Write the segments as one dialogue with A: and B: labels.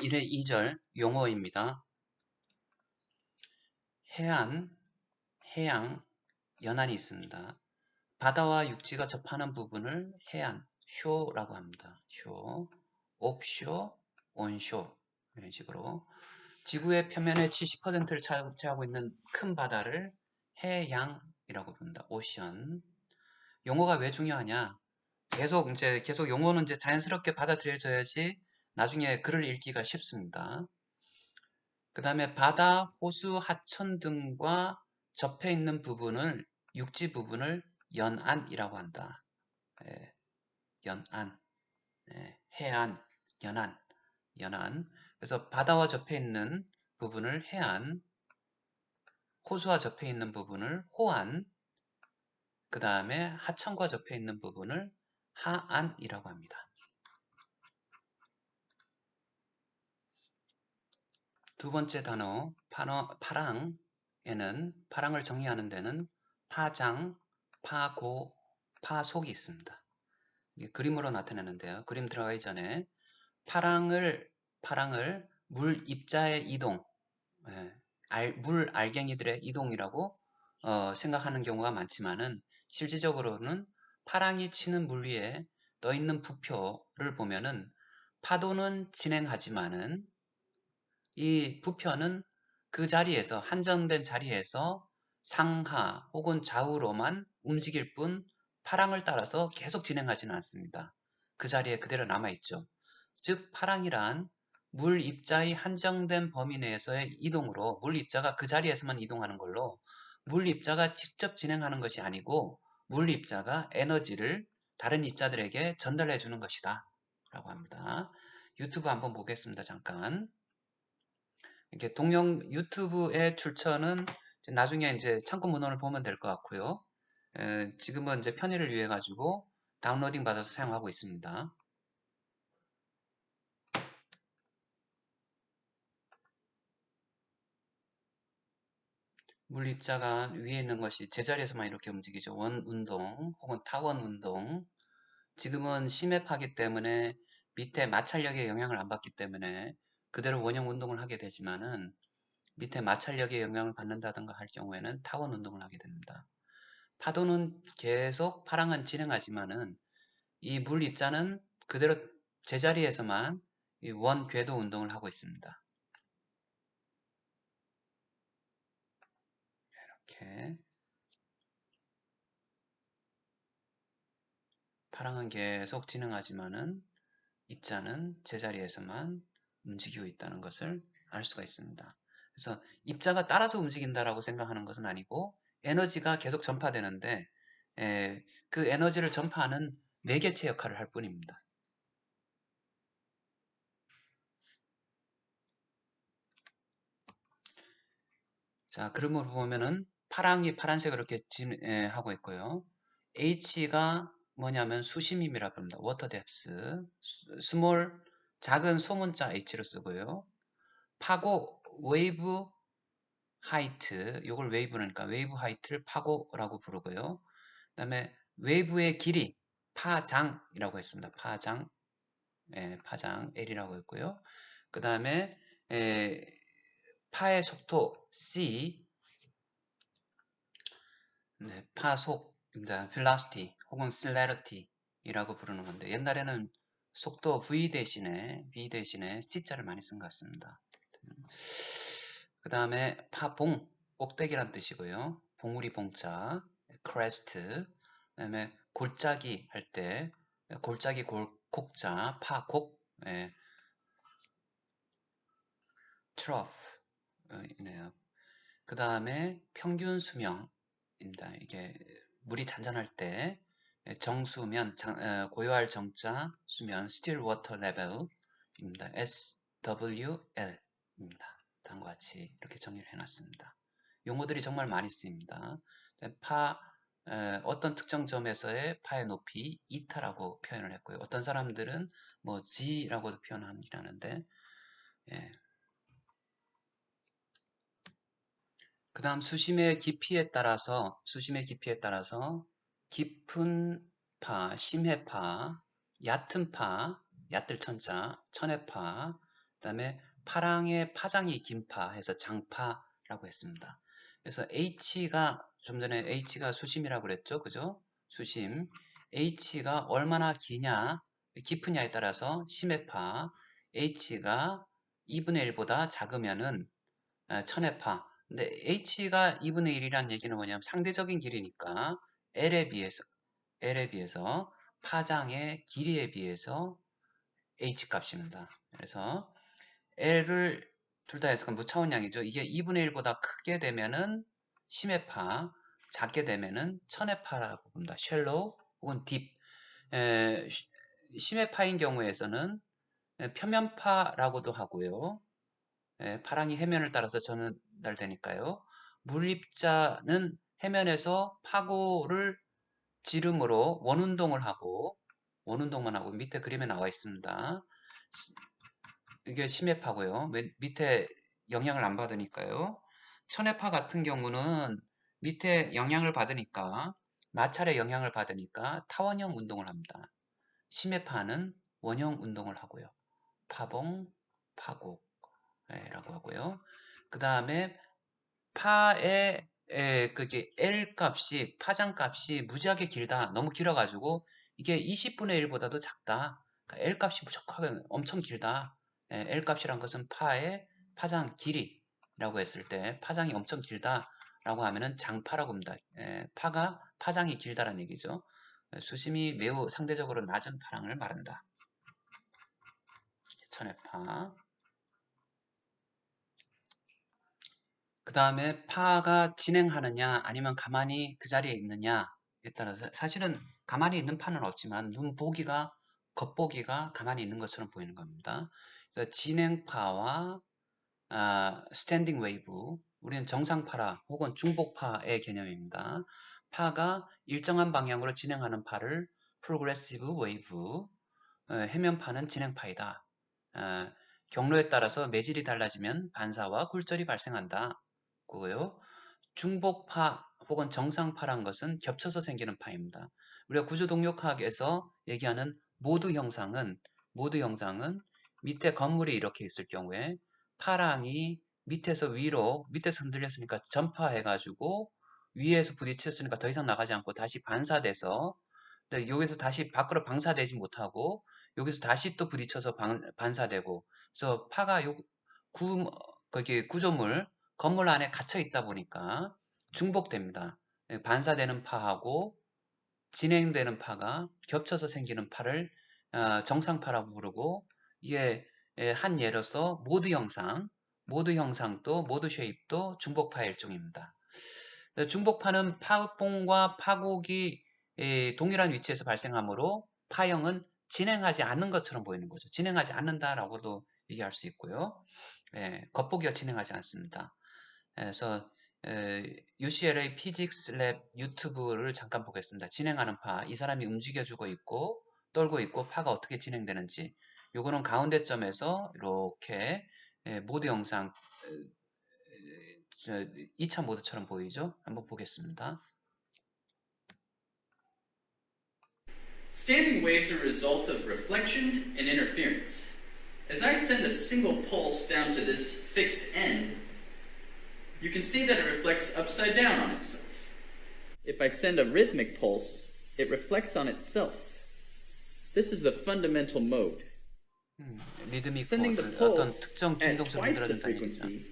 A: 1회 2절 용어입니다. 해안, 해양, 연안이 있습니다. 바다와 육지가 접하는 부분을 해안, 쇼라고 합니다. 쇼, 옵쇼, 온쇼 이런 식으로 지구의 표면의 70%를 차지하고 있는 큰 바다를 해양이라고 부른다. 오션. 용어가 왜 중요하냐? 계속 용어는 이제 자연스럽게 받아들여져야지 나중에 글을 읽기가 쉽습니다. 그 다음에 바다, 호수, 하천 등과 접해 있는 부분을 육지 부분을 연안이라고 한다. 예, 연안, 해안, 연안. 그래서 바다와 접해 있는 부분을 해안, 호수와 접해 있는 부분을 호안, 그 다음에 하천과 접해 있는 부분을 하안이라고 합니다. 두 번째 단어 파랑에는 파랑을 정의하는 데는 파장, 파고, 파속이 있습니다. 그림으로 나타내는데요. 그림 들어가기 전에 파랑을 물 입자의 이동, 물 알갱이들의 이동이라고 생각하는 경우가 많지만은 실질적으로는 파랑이 치는 물 위에 떠 있는 부표를 보면은 파도는 진행하지만은 이 부표는 그 자리에서 한정된 자리에서 상하 혹은 좌우로만 움직일 뿐 파랑을 따라서 계속 진행하지는 않습니다. 그 자리에 그대로 남아있죠. 즉 파랑이란 물 입자의 한정된 범위 내에서의 이동으로 물 입자가 그 자리에서만 이동하는 걸로 물 입자가 직접 진행하는 것이 아니고 물 입자가 에너지를 다른 입자들에게 전달해 주는 것이다 라고 합니다. 유튜브 한번 보겠습니다. 잠깐. 이렇게 동영 유튜브의 출처는 나중에 이제 참고 문헌을 보면 될 것 같고요. 지금은 이제 편의를 위해 가지고 다운로딩 받아서 사용하고 있습니다. 물 입자가 위에 있는 것이 제자리에서만 이렇게 움직이죠. 원 운동 혹은 타원 운동. 지금은 심해파기 때문에 밑에 마찰력의 영향을 안 받기 때문에 그대로 원형 운동을 하게 되지만은 밑에 마찰력의 영향을 받는다든가 할 경우에는 타원 운동을 하게 됩니다. 파도는 계속 파랑은 진행하지만은 이 물 입자는 그대로 제자리에서만 이 원 궤도 운동을 하고 있습니다. 이렇게 파랑은 계속 진행하지만은 입자는 제자리에서만 움직이고 있다는 것을 알 수가 있습니다. 그래서 입자가 따라서 움직인다라고 생각하는 것은 아니고 에너지가 계속 전파되는데 그 에너지를 전파하는 매개체 역할을 할 뿐입니다. 자, 그림으로 보면은 파랑이 파란색으로 이렇게 하고 있고요. H가 뭐냐면 수심임이라고 합니다. 워터 뎁스. 스몰 작은 소문자 H로 쓰고요. 파고 웨이브 하이트, 요걸 웨이브라니까 웨이브 하이트를 파고라고 부르고요. 그다음에 웨이브의 길이 파장이라고 했습니다. 파장. 파장 L이라고 했고요. 그다음에 파의 속도 C, 파속입니다. velocity 혹은 celerity이라고 부르는 건데 옛날에는 속도 V 대신에 C자를 많이 쓴 것 같습니다. 그 다음에 파봉, 꼭대기란 뜻이고요. 봉우리 봉자, crest. 그 다음에 골짜기 할 때 골짜기 곡자, 파곡, trough 이네요. 그 다음에 평균 수명입니다. 이게 물이 잔잔할 때 정수면 고요할 정자 수면 still water level입니다. SWL입니다. 다음과 같이 이렇게 정의를 해놨습니다. 용어들이 정말 많이 쓰입니다. 어떤 특정 점에서의 파의 높이 이타라고 표현을 했고요. 어떤 사람들은 뭐 G라고도 표현하는데 그 다음 수심의 깊이에 따라서 깊은 파, 심해파, 얕은 파, 얕을 천자, 천해파, 다음에 파랑의 파장이 긴 파 해서 장파라고 했습니다. 그래서 H가 좀 전에 H가 수심이라고 그랬죠. 그죠? 수심. H가 얼마나 기냐, 깊으냐에 따라서 심해 파. H가 2분의 1보다 작으면은 천의 파. 근데 H가 2분의 1이란 얘기는 뭐냐면 상대적인 길이니까 L에 비해서 파장의 길이에 비해서 H 값입니다. 그래서 L을 둘 다 해서 무차원량이죠. 이게 2분의 1보다 크게 되면은 심해파, 작게 되면은 천해파라고 봅니다. shallow 혹은 deep. 심해파인 경우에서는 표면파라고도 하고요. 파랑이 해면을 따라서 전달되니까요. 물입자는 해면에서 파고를 지름으로 원운동을 하고 원운동만 하고 밑에 그림에 나와 있습니다. 이게 심해파고요. 밑에 영향을 안 받으니까요. 천해파 같은 경우는 밑에 영향을 받으니까 마찰의 영향을 받으니까 타원형 운동을 합니다. 심해파는 원형 운동을 하고요. 파봉, 파곡라고 하고요. 그 다음에 파의 그게 L 값이 파장 값이 무지하게 길다. 너무 길어가지고 이게 20분의 1보다도 작다. 그러니까 L 값이 무척하게 엄청 길다. L 값이란 것은 파의 파장 길이라고 했을 때 파장이 엄청 길다라고 하면은 장파라고 합니다. 파가 파장이 길다라는 얘기죠. 수심이 매우 상대적으로 낮은 파랑을 말한다. 천해파. 그 다음에 파가 진행하느냐 아니면 가만히 그 자리에 있느냐에 따라서 사실은 가만히 있는 파는 없지만 눈 보기가 겉보기가 가만히 있는 것처럼 보이는 겁니다. 그래서 진행파와 스탠딩 웨이브 우리는 정상파라 혹은 중복파의 개념입니다. 파가 일정한 방향으로 진행하는 파를 프로그레시브 웨이브 해면파는 진행파이다. 어, 경로에 따라서 매질이 달라지면 반사와 굴절이 발생한다. 그거요. 중복파 혹은 정상파란 것은 겹쳐서 생기는 파입니다. 우리가 구조동력학에서 얘기하는 모드 형상은 밑에 건물이 이렇게 있을 경우에 파랑이 밑에서 위로 밑에서 흔들렸으니까 전파해가지고 위에서 부딪혔으니까 더 이상 나가지 않고 다시 반사돼서 여기서 다시 밖으로 방사되지 못하고 여기서 다시 또 부딪혀서 반사되고 그래서 파가 거기 구조물 건물 안에 갇혀 있다 보니까 중복됩니다. 반사되는 파하고 진행되는 파가 겹쳐서 생기는 파를 정상파라고 부르고 이게 한 예로서 모드 형상도 모드 쉐입도 중복파의 일종입니다. 중복파는 파봉과 파곡이 동일한 위치에서 발생하므로 파형은 진행하지 않는 것처럼 보이는 거죠. 진행하지 않는다라고도 얘기할 수 있고요. 겉보기가 진행하지 않습니다. 그래서 UCLA 피직스 랩 유튜브를 잠깐 보겠습니다. 진행하는 파, 이 사람이 움직여주고 있고 떨고 있고 파가 어떻게 진행되는지 요거는 가운데 점에서 이렇게 모드 영상 2차 모드처럼 보이죠? 한번 보겠습니다.
B: Standing waves are a result of reflection and interference. As I send a single pulse down to this fixed end, you can see that it reflects upside down on itself. If I send a rhythmic pulse, it reflects on itself. This is the fundamental mode.
A: 리드미코
B: Sending the
A: 어떤
B: pulse
A: 특정
B: at
A: 진동수를
B: twice the
A: 흔들어준다는 얘기죠.
B: frequency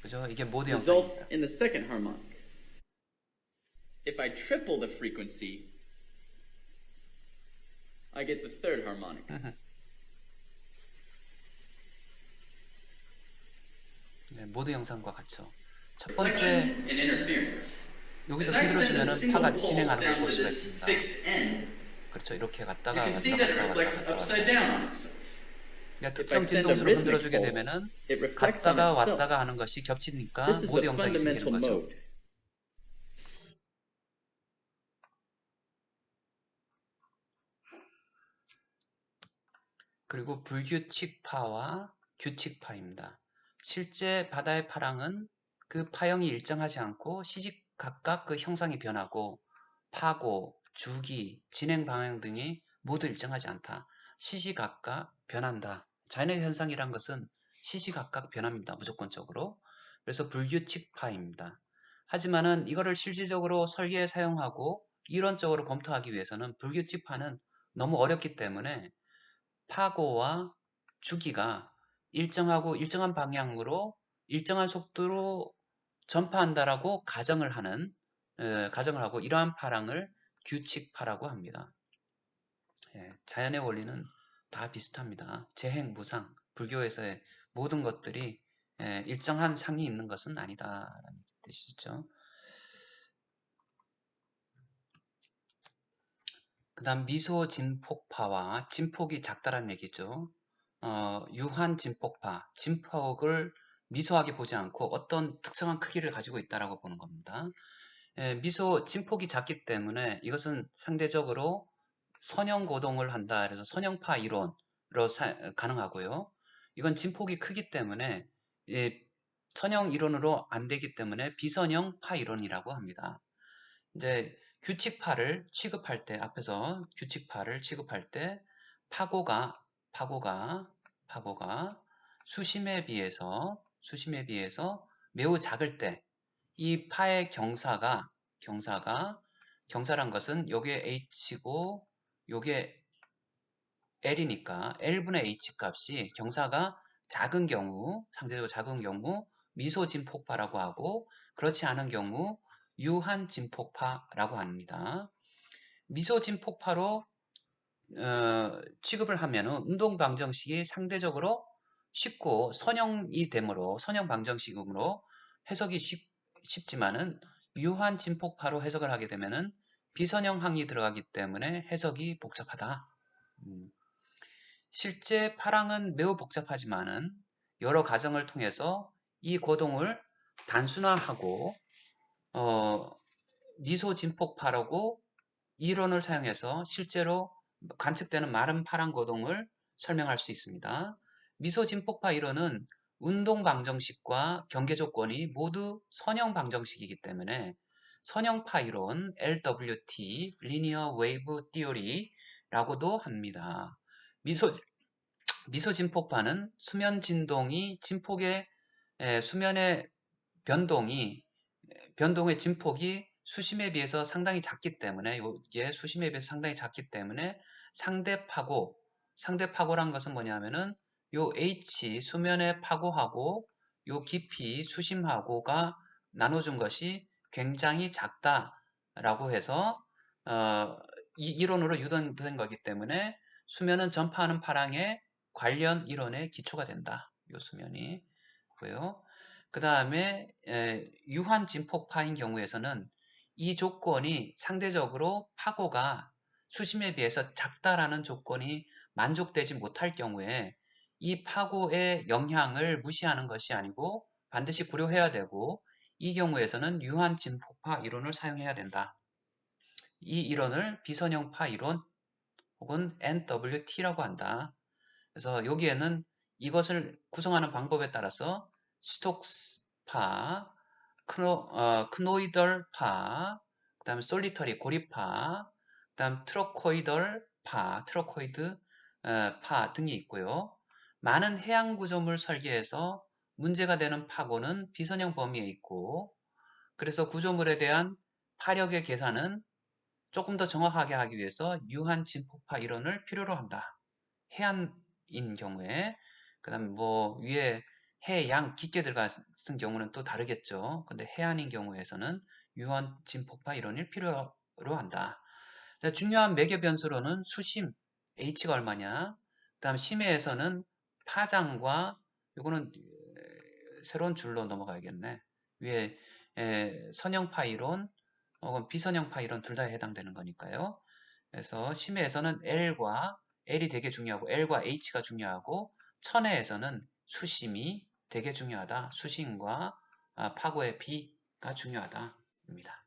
A: 그죠? 이게 모드
B: results
A: 영상입니다.
B: in the second harmonic. If I triple the frequency, I get the third harmonic.
A: 네, 모드 영상과 같죠. 첫
B: Reflection
A: 번째
B: and interference.
A: 여기서
B: As I send a
A: 흔들어주면은
B: single
A: 파가
B: pulse
A: 진행하는 걸
B: down
A: 볼
B: to
A: 수가
B: this
A: 있습니다.
B: fixed end,
A: 그렇죠. 이렇게
B: you
A: 갔다가
B: can
A: 왔다
B: see that it
A: 갔다 왔다
B: reflects
A: 갔다
B: upside
A: 왔다.
B: down on itself.
A: 그러니까
B: If I
A: 특정
B: send a
A: 진동수를
B: rhythmic
A: 흔들어주게
B: pulse,
A: 되면은
B: it reflects on
A: 갔다가
B: itself.
A: 왔다가 하는 것이 겹치니까
B: This is
A: 모드
B: the
A: 영상이 생기는
B: fundamental
A: 거죠.
B: mode.
A: 그리고 불규칙파와 규칙파입니다. 실제 바다의 파랑은 그 파형이 일정하지 않고 시시각각 그 형상이 변하고 파고, 주기, 진행 방향 등이 모두 일정하지 않다. 시시각각 변한다. 자연의 현상이란 것은 시시각각 변합니다. 무조건적으로. 그래서 불규칙파입니다. 하지만은 이거를 실질적으로 설계에 사용하고 이론적으로 검토하기 위해서는 불규칙파는 너무 어렵기 때문에 파고와 주기가 일정하고 일정한 방향으로 일정한 속도로 전파한다라고 가정을 하고 이러한 파랑을 규칙파라고 합니다. 예, 자연의 원리는 다 비슷합니다. 재행, 무상, 불교에서의 모든 것들이 일정한 상이 있는 것은 아니다라는 뜻이죠. 그 다음 미소 진폭파와 진폭이 작다라는 얘기죠. 유한 진폭파, 진폭을 미소하게 보지 않고 어떤 특정한 크기를 가지고 있다라고 보는 겁니다. 미소 진폭이 작기 때문에 이것은 상대적으로 선형 고동을 한다. 그래서 선형파 이론으로 가능하고요. 이건 진폭이 크기 때문에 선형 이론으로 안 되기 때문에 비선형파 이론이라고 합니다. 이제 규칙파를 취급할 때 앞에서 규칙파를 취급할 때 파고가 파고가 수심에 비해서 매우 작을 때 이 파의 경사란 것은 요게 h고 요게 l이니까 l분의 h 값이 경사가 작은 경우, 상대적으로 작은 경우 미소 진폭파라고 하고 그렇지 않은 경우 유한 진폭파라고 합니다. 미소 진폭파로 취급을 하면은 운동 방정식이 상대적으로 쉽고 선형이 되므로 선형 방정식으로 해석이 쉽지만은 유한 진폭파로 해석을 하게 되면은 비선형항이 들어가기 때문에 해석이 복잡하다. 실제 파랑은 매우 복잡하지만은 여러 과정을 통해서 이 고동을 단순화하고 미소 진폭파라고 이론을 사용해서 실제로 관측되는 많은 파랑 고동을 설명할 수 있습니다. 미소 진폭파 이론은 운동 방정식과 경계 조건이 모두 선형 방정식이기 때문에 선형파 이론 LWT (Linear Wave Theory)라고도 합니다. 미소 진폭파는 수면 진동이 진폭의 수면의 변동의 진폭이 수심에 비해서 상당히 작기 때문에 이게 수심에 비해서 상당히 작기 때문에 상대파고란 것은 뭐냐면은 요 h 수면의 파고하고 요 깊이 수심하고가 나눠준 것이 굉장히 작다라고 해서 이 이론으로 유도된 거기 때문에 수면은 전파하는 파랑의 관련 이론의 기초가 된다. 요 수면이 고요. 그 다음에 유한 진폭파인 경우에서는 이 조건이 상대적으로 파고가 수심에 비해서 작다라는 조건이 만족되지 못할 경우에 이 파고의 영향을 무시하는 것이 아니고 반드시 고려해야 되고 이 경우에서는 유한 진폭파 이론을 사용해야 된다. 이 이론을 비선형파 이론 혹은 NWT라고 한다. 그래서 여기에는 이것을 구성하는 방법에 따라서 스톡스파, 크노이덜파, 그 다음에 솔리터리 고리파, 그 다음 트러코이드 파 등이 있고요. 많은 해양 구조물 설계에서 문제가 되는 파고는 비선형 범위에 있고 그래서 구조물에 대한 파력의 계산은 조금 더 정확하게 하기 위해서 유한 진폭파 이론을 필요로 한다. 해안인 경우에 그 다음에 뭐 위에 해양 깊게 들어갔은 경우는 또 다르겠죠. 근데 해안인 경우에서는 유한 진폭파 이론을 필요로 한다. 중요한 매개 변수로는 수심 h가 얼마냐 그 다음 심해에서는 파장과 요거는 새로운 줄로 넘어가야겠네. 위에 선형파 이론 혹은 비선형파 이론 둘 다에 해당되는 거니까요. 그래서 심해에서는 L이 되게 중요하고 L과 H가 중요하고 천해에서는 수심이 되게 중요하다. 수심과 파고의 B가 중요하다. 입니다.